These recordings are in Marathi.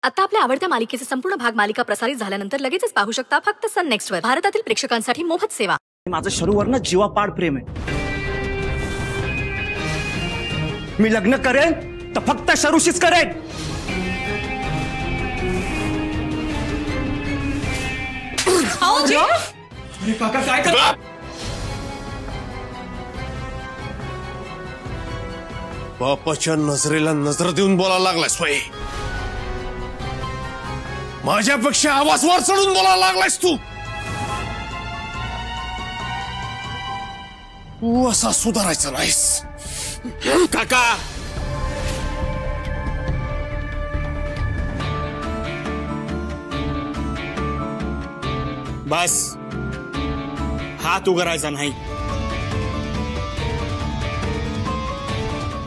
आता आपल्या आवडत्या मालिकेचे संपूर्ण भाग मालिका प्रसारित झाल्यानंतर लगेचच पाहू शकता फक्त सन नेक्स्ट वर. भारतातील प्रेक्षकांसाठी मोफत सेवा. माझं शरूवर ना जीवापाड प्रेम आहे. मी लग्न करेन तर फक्त शरूशीच करेन. अरे काका काय करता? बापाच्या नजरेला नजर देऊन बोलायला लागलायस स्वय. माझ्यापेक्षा आवाज वर चढून बोलायला लागलायस तू. तू असा सुधारायचा नाहीस काका. बस हात उगारायचा नाही.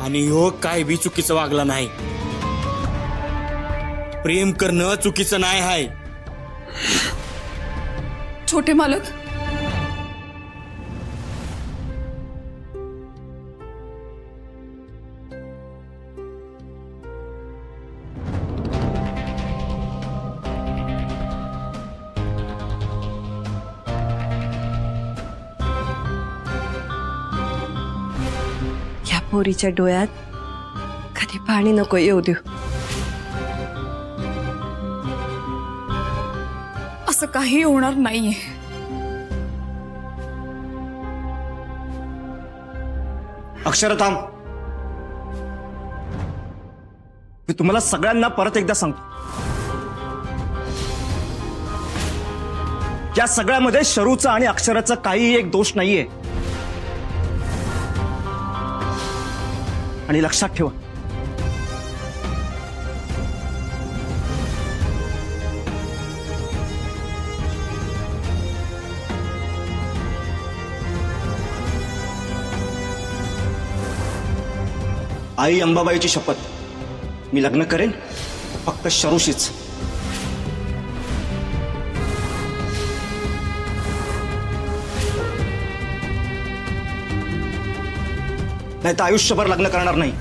आणि ह्यो काय बी चुकीचं वागला नाही. प्रेम करणं चुकीचं नाही आहे. छोटे मालक, या पोरीच्या डोळ्यात कधी पाणी नको येऊ देऊ. असं काही होणार नाहीये. अक्षरा थांब. मी तुम्हाला सगळ्यांना परत एकदा सांगतो, या सगळ्यामध्ये शरूचा आणि अक्षराचा काही एक दोष नाहीये. आणि लक्षात ठेवा, आई अंबाबाईची शपथ, मी लग्न करेन फक्त शरूशीच. नाही तर आयुष्यभर लग्न करणार नाही.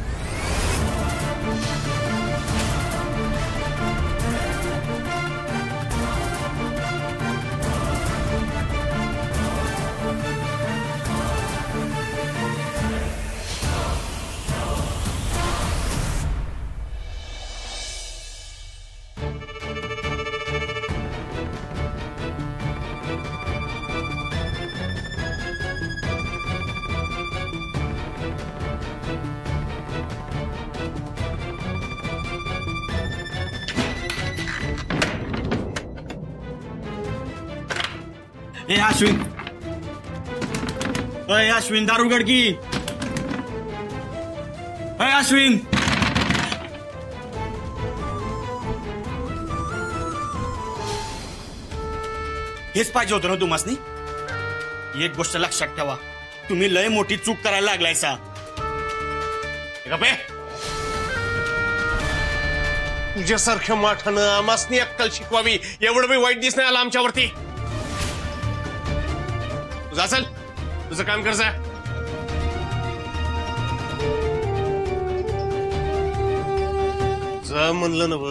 ए अश्विन, अय अश्विन, दारू उघड की. अय अश्विन, हेच पाहिजे होतं ना तुम्हासनी. एक गोष्ट लक्षात ठेवा, तुम्ही लय मोठी चूक करायला लागलायसा. तुझ्यासारख्या माठानं आमासनी अक्कल शिकवावी एवढं बी वाईट दिसण्यात आलं आमच्यावरती. तुझा चल, तुझं काम कर जा. म्हणलं ना व.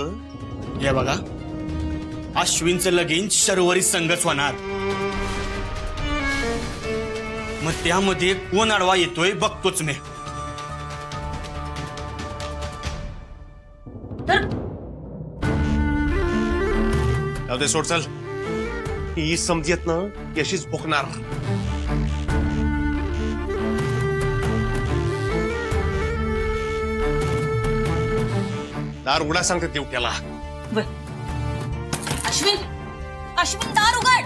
हे बघा, अश्विनचं लगीन शर्वरी संघच होणार. मग त्यामध्ये कोण आडवा येतोय बघतोच मी. जाऊ दे, सोड चल. ही समजत ना अशीच भोकणार. दार उघडा सांगते तेवढ्याला. अश्विन, अश्विन दार उघड.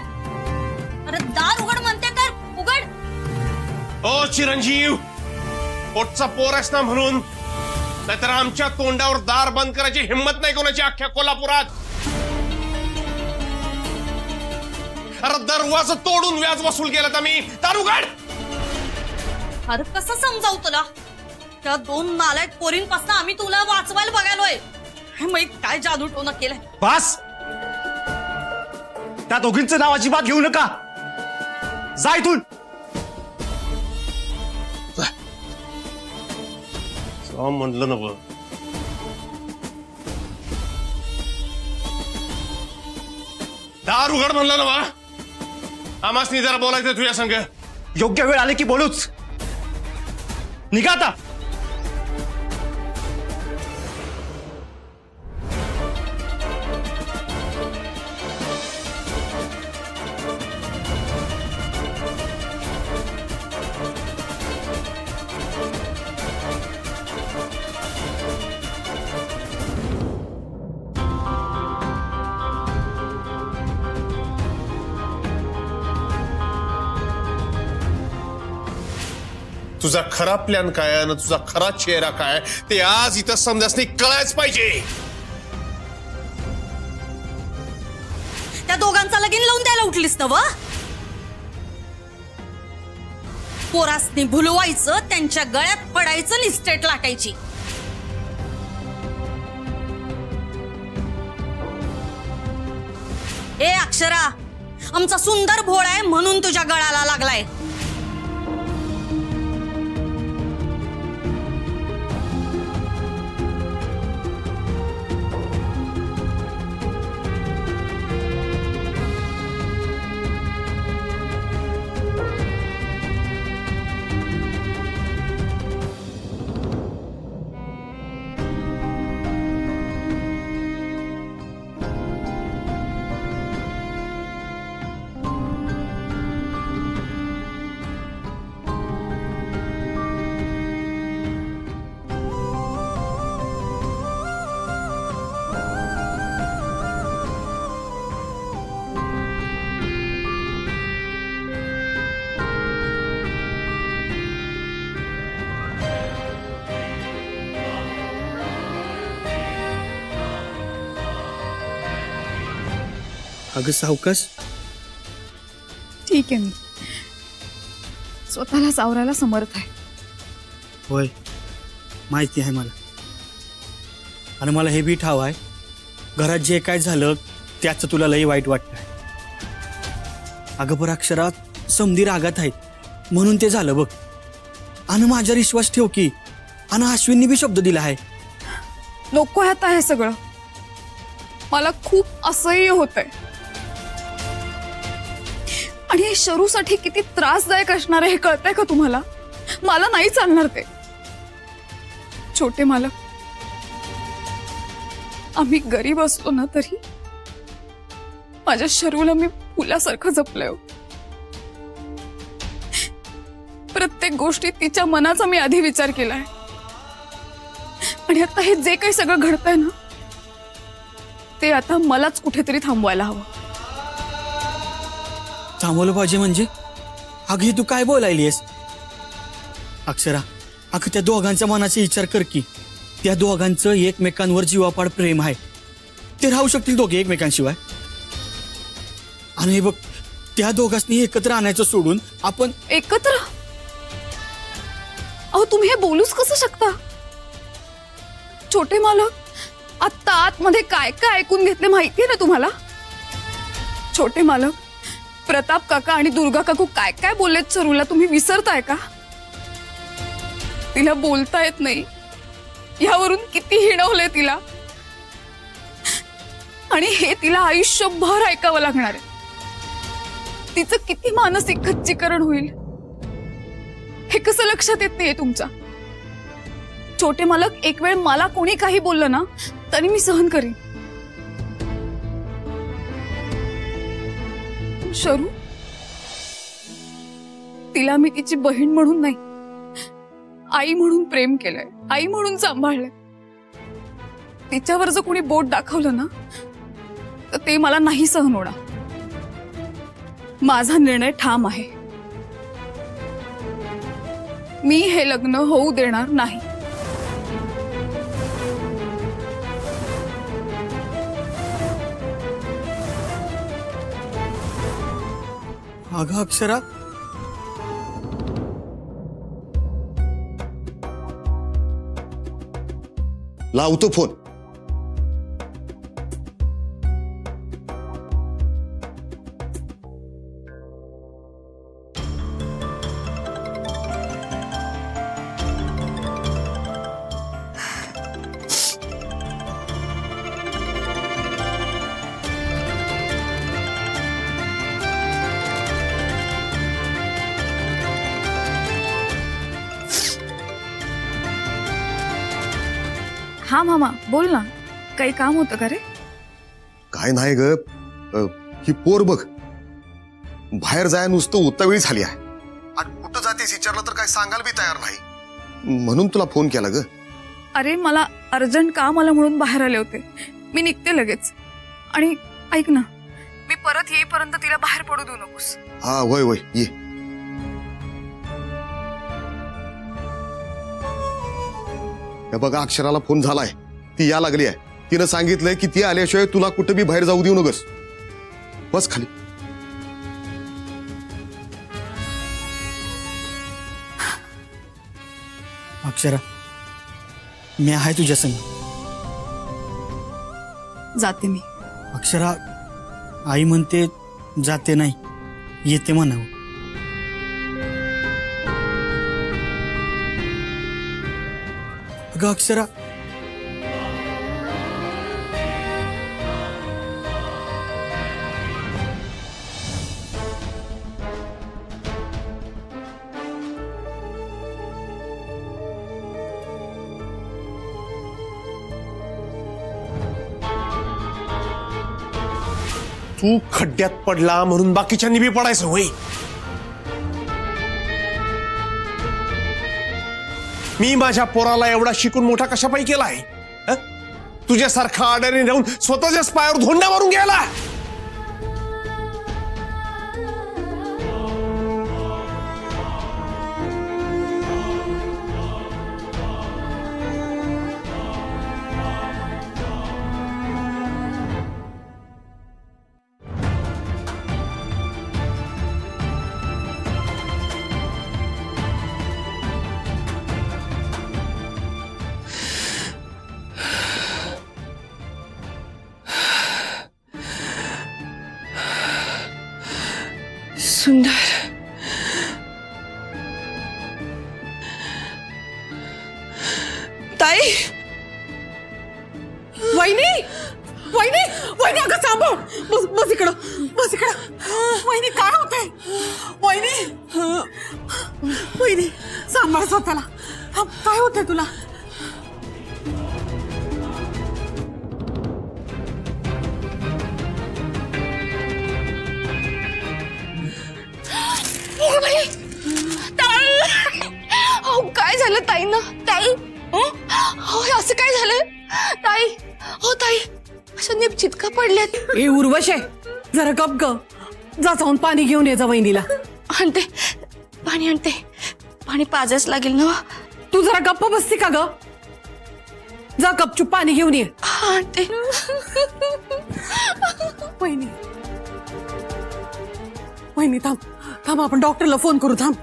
अरे दार उघड म्हणते तर उघड. ओ चिरंजीव, पोटचा पोर आहेस ना म्हणून, नाहीतर आमच्या तोंडावर दार बंद करायची हिंमत नाही कोणाची अख्ख्या कोल्हापुरात. अरे दरवाजा तोडून व्याज वसूल केलं तर मी. दार उघड. अरे कसं समजावू तुला? त्या दोन नालायक पोरींपासून आम्ही तुला वाचवायला बघायलोय. माहित काय जादू टोना केलाय. बस, त्या दोघींचं नाव अजिबात घेऊ नका. जा इथून. म्हणलं ना दार उघड म्हणलं ना वा. आमासनी जरा बोलायचं तुझ्या संग. योग्य वेळ आले की बोलूच. निघा आता. तुझा खरा प्लॅन काय आणि तुझा खरा चेहरा काय ते आज इथं समजासनी कळायच पाहिजे. त्या दोघांचा लगीन लावून द्यायला उठलीस ना व. पोरासनी भुलवायचं, त्यांच्या गळ्यात पडायचं, लिस्टेट लाटायची. ए अक्षरा, आमचा सुंदर भोळ आहे म्हणून तुझ्या गळाला लागलाय. अगं सावकाश. ठीक आहे, मी स्वतःला सावरायला समर्थ आहे. होय, माहिती आहे मला. आणि मला हे बी ठाव आहे, घरात जे काय झालं त्याचं तुला लई वाईट वाटतंय. अगं पर अक्षरात समधी रागात आहेत म्हणून ते झालं बघ. आणि माझ्यावर विश्वास ठेव की. आणि अश्विननी बी शब्द दिला आहे. नको आहे आता हे सगळं. मला खूप असह्य होतंय. आणि हे शरूसाठी किती त्रासदायक असणार आहे हे कळतंय का तुम्हाला? मला नाही चालणार ते. छोटे मालक, आम्ही गरीब असलो ना तरी माझ्या शरूला मी फुलासारखं जपलंय. प्रत्येक गोष्टीत तिच्या मनाचा मी आधी विचार केलाय. आणि आता हे जे काही सगळं घडतंय ना ते आता मलाच कुठेतरी थांबवायला हवं. थांबवलं पाहिजे म्हणजे? अगं तू काय बोलायलीस अक्षरा? अगं त्या दोघांच्या मनाचा विचार कर की. त्या दोघांचं एकमेकांवर जीवापाड प्रेम आहे. ते राहू शकतील दोघे एकमेकांशिवाय. आणि बघ, त्या दोघांनी एकत्र आणायचं सोडून आपण एकत्र. अहो तुम्ही हे बोलूच कसं शकता? छोटे मालक, आता आतमध्ये काय काय ऐकून घेतले माहितीये ना तुम्हाला? छोटे मालक, प्रताप काका आणि दुर्गा काकू काय काय बोललेत सरूला तुम्ही विसरताय का? तिला बोलता येत नाही यावरून किती हिणवले तिला. आणि हे तिला आयुष्यभर ऐकावं लागणार आहे. तिचं किती मानसिक खच्चीकरण होईल हे कसं लक्षात येत नाहीये तुमच्या? छोटे मालक, एक वेळ मला कोणी काही बोललं ना तरी मी सहन करीन. शरू, तिला मी तिची बहीण म्हणून नाही, आई म्हणून प्रेम केलंय, आई म्हणून सांभाळलंय. तिच्यावर जर कोणी बोट दाखवलं ना तर ते मला नाही सहन होणार. माझा निर्णय ठाम आहे. मी हे लग्न होऊ देणार नाही. अगं अक्षरा, लावतो फोन. हा मामा बोल ना, काही काम होतं का रे? काय नाही ग, ही पोर बघ बाहेर जाय नुसतं उतावळी झाली आहे आणि कुठं जातेस विचारलं तर काय सांगायला बी तयार नाही, म्हणून तुला फोन केला ग. अरे मला अर्जंट काम आलं म्हणून बाहेर आले होते, मी निघते लगेच. आणि ऐक ना, मी परत येईपर्यंत तिला बाहेर पडू देऊ नकोस. हा वय वय ये. हे बघा अक्षराला फोन झालाय, ती या लागली आहे. तिनं सांगितलंय की ती आल्याशिवाय तुला कुठं बी बाहेर जाऊ देऊ नकोस. बस खाली. अक्षरा, मी आहे तुझ्या संग. जाते मी. अक्षरा, आई म्हणते जाते नाही, येते म्हणावं. अगं अक्षरा, तू खड्ड्यात पडला म्हणून बाकीच्यांनी बी पडायचं होय. मी माझ्या पोराला एवढा शिकून मोठा कशापायी केलाय? तुझ्यासारखा आडाने राहून स्वतःच्याच पायावर धोंडा मारून गेला. सुंदर, ताई, वहिनी वहिनी वहिनी, अगं थांबव. बस बस इकडं, बस इकडं. वहिनी काय होतंय? वहिनी वहिनी सांभाळ स्वतःला. काय होतंय तुला? काय झालं ताईंना? ताई असं काय झालं? ताई, हो ताई, अशा निपचित का पडल्यात? ए उर्वशे, जरा गप ग. जा जाऊन पाणी घेऊन ये जा वहिनीला. आणते, पाणी आणते. पाणी पाजायच लागेल ना. तू जरा गप्प बसती का ग? जा गपचूप पाणी घेऊन ये. आणते. वहिनी वहिनी थांब थांब, आपण डॉक्टरला फोन करू. थांब.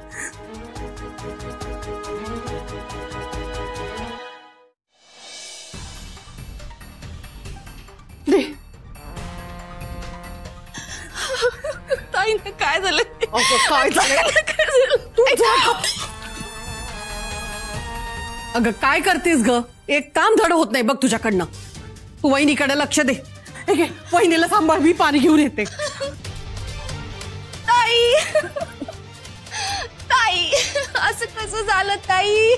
ताईंना काय झालं? काय झालं? तू अगं काय करतेस ग? एक काम धड होत नाही बघ तुझ्याकडनं. तू वहिनीकडे लक्ष दे. वहिनीला सांभाळ, मी पाणी घेऊन येते. ताई, ताई, असं कसं झालं ताई?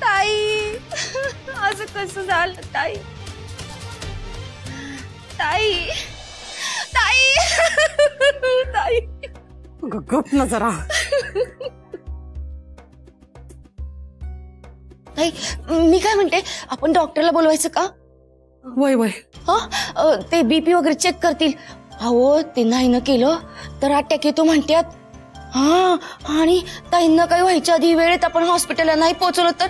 ताई, असं कसं झालं ताई? ताई, ताई, ताई. गप ना जरा. ताई, मी काय म्हणते, आपण डॉक्टरला बोलवायचं का? वय वय. हा, ते बीपी वगैरे चेक करतील. अहो, ते नाही न केलं तर अटॅक येतो म्हणतात. हा, आणि ताईंना काही व्हायच्या आधी वेळेत आपण हॉस्पिटलला नाही पोहोचलो तर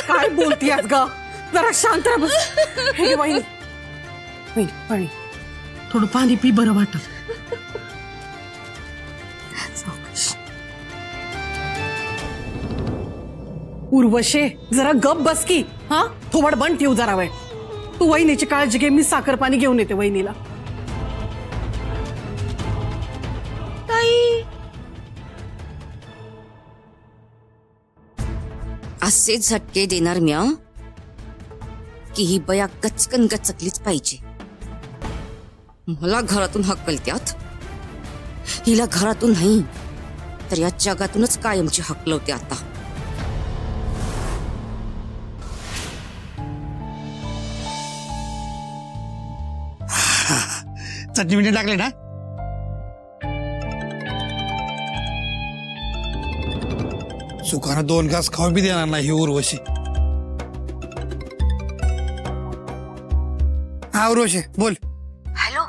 काय बोलतीयस ग? जरा शांत राहा बस. वहिनी पाणी, थोडं पाणी पी, बरं वाटत. उर्वशे, जरा गप बस की. हा, थोबड बंद ठेवू जरा वेळ. तू वहिनीची काळजी घे, मी साखर पाणी घेऊन येते वहिनीला. ताई, असे झटके देणार म्या की ही बया गचकन गचकलीच पाहिजे. मला घरातून हकलत्यात, हिला घरातून नाही तर या जगातूनच कायमची हकलवते आता. चटणी मिठी टाकले ना? सुखानं 2 घास खाऊ बी देणार नाही ही उर्वशी. हा उर्वशी बोल. हॅलो,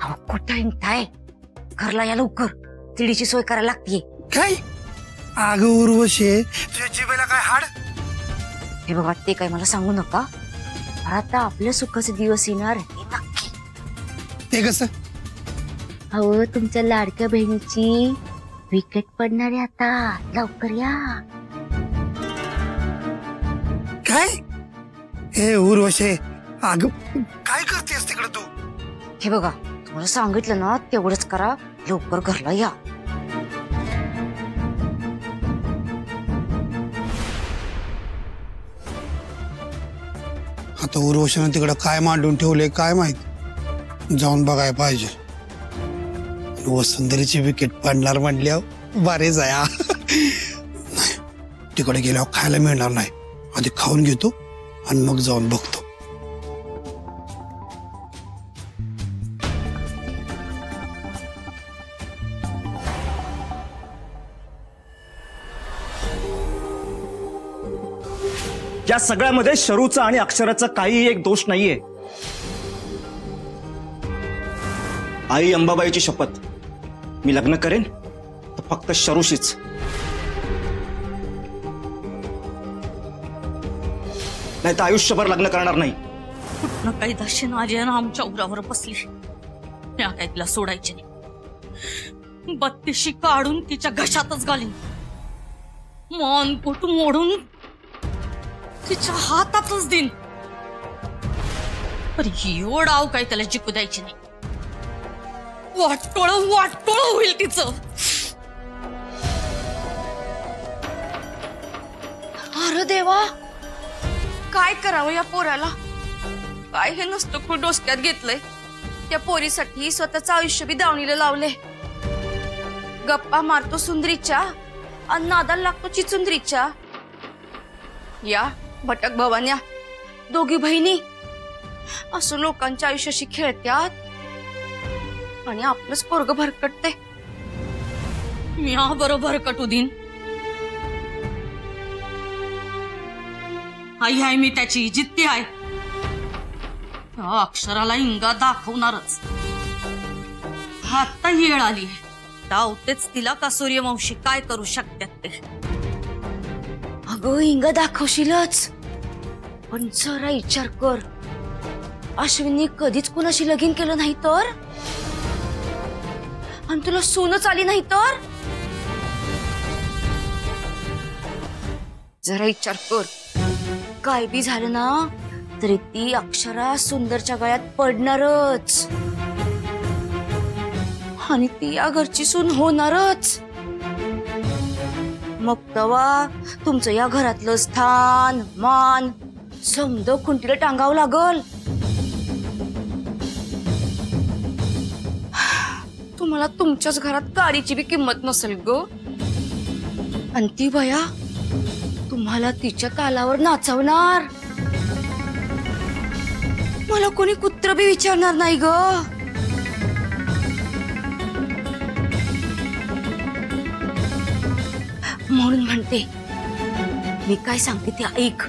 अहो कुठं निघताय? घरला या लवकर, तिडीची सोय करायला लागतीये. काय? अगं उर्वशी, तुझ्या जिभेला काय हाड? हे बघा, ते काय मला सांगू नका. आता आपल्या सुखाचे दिवस येणार हे नक्की. ते कसं? अहो, तुमच्या लाडक्या बहिणीची विकेट पडणार आहे आता. लवकर या. काय? हे उर्वशी, अगं काय करतेस तिकडे तू? हे बघा, तुम्हाला सांगितलं ना तेवढंच करा. लवकर घरला या. आता उर्वशीनं तिकडं काय मांडून ठेवलंय काय माहित. जाऊन बघाय पाहिजे. वसुंधरीची विकेट पडणार म्हणल्यावर बरेच आहे. तिकडे गेल्यावर खायला मिळणार नाही. आधी खाऊन घेतो आणि मग जाऊन बघतो. या सगळ्यामध्ये शरूचा आणि अक्षराचा काही एक दोष नाहीये. आई अंबाबाईची शपथ, मी लग्न करेन तर फक्त शरूशीच. नाही तर आयुष्यभर लग्न करणार नाही. कुठनं काही दर्शन आली आणि आमच्या उरावर बसली. या काय तिला सोडायचे नाही. बत्तीशी काढून तिच्या घशातच घालीन. मान पोट मोडून तिच्या हातातच देईन. पण ही डाव काय त्याला जिंकू द्यायची नाही. वाटोळ होईल तिचं. अरे देवा, काय करावं या पोराला? काय हे नसतं खूप डोसक्यात घेतलंय. त्या पोरीसाठी स्वतःचं आयुष्य बी दावणीला लावले. गप्पा मारतो सुंदरीच्या आणि नादाला लागतो चिचुंदरीच्या. या भटक भवान्या, दोघी बहिणी असं लोकांच्या आयुष्याशी खेळत्यात आणि आपलंच पोरग भरकटते. मी बरोबर कटू देईन. आई आहे मी त्याची, जिद्दी आहे. त्या अक्षराला इंगा दाखवणारच. आता येळ आली आहे. धावतेच तिला का सूर्यवंशी काय करू शकतात ते. अगं इंगा दाखवशीलच, पण जरा विचार कर. अश्विनी कधीच कुणाशी लगीन केलं नाही तर, आणि तुला सूनच आली नाही तर. जरा विचार कर. काय बी झालं ना तरी ती अक्षरा सुंदरच्या गळ्यात पडणारच आणि ती या घरची सून होणारच. मग तेव्हा तुमचं या घरातलं स्थान मान समद खुंटीला टांगावं लागल. तुम्हाला तुमच्याच घरात काडीची बी किंमत नसेल ग. आणि ती बया तुम्हाला तिच्या तालावर नाचवणार. मला कोणी कुत्र बी विचारणार नाही ग. म्हणून म्हणते, मी काय सांगते ते ऐक.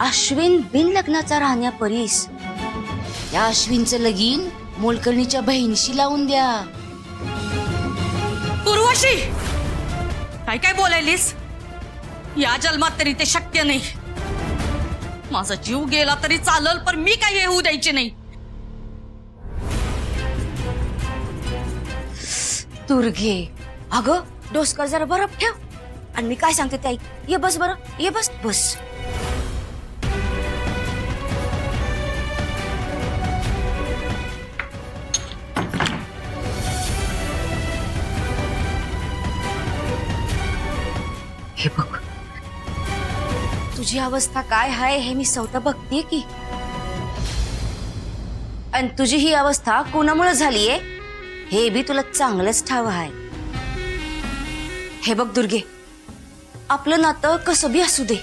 अश्विन बिन लग्नाचा राहण्या परीस या अश्विनचं लगीन मोलकर्णीच्या बहिणीशी लावून द्या. उर्वशी, काय काय बोलायलीस? या जन्मात तरी ते शक्य नाही. माझा जीव गेला तरी चालल, पण मी काही येऊ द्यायची नाही. दुर्गे, अगं डोसकर जरा बरफ ठेव आणि मी काय सांगते ते ऐक. ये बस बरं, ये बस बस. हे बघ, तुझी अवस्था काय आहे हे मी स्वतः बघतीये की. आणि तुझी ही अवस्था कोणामुळे झालीये हे बी तुला चांगलंच ठाव आहे. हे बघ दुर्गे, आपलं नातं कसं बी असू दे,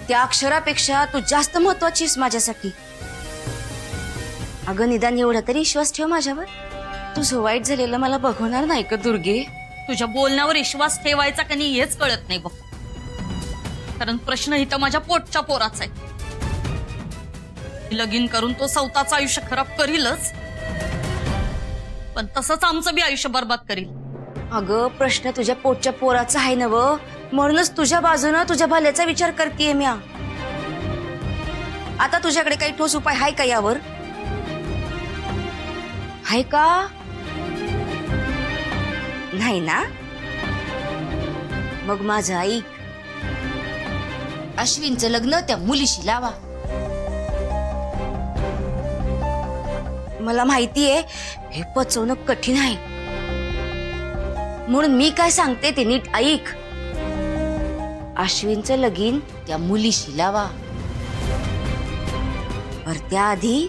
त्या अक्षरापेक्षा तू जास्त महत्वाचीस माझ्यासाठी. अगं निदान एवढा तरी विश्वास ठेव माझ्यावर. तुझं वाईट झालेलं मला बघवणार नाही का दुर्गे? तुझ्या बोलण्यावर विश्वास ठेवायचा का नाही हेच कळत नाही बघ. कारण प्रश्न इथं माझ्या पोटच्या पोराचा आहे. लगीन करून तो स्वतःचं आयुष्य खराब करीलच, पण तसंच आमचं बी आयुष्य बर्बाद करील. अगं प्रश्न तुझ्या पोटच्या पोराचा आहे ना व, म्हणूनच तुझ्या बाजूनं तुझ्या भल्याचा विचार करतेय मी. आता तुझ्याकडे काही ठोस उपाय आहे का यावर? आहे का? नाही ना? मग माझं ऐक. अश्विनचं लग्न त्या मुलीशी लावा. मला माहितीये हे पचवणं कठीण आहे, म्हणून मी काय सांगते ते नीट ऐक. अश्विनचं लगीन त्या मुलीशी लावा, पर त्याआधी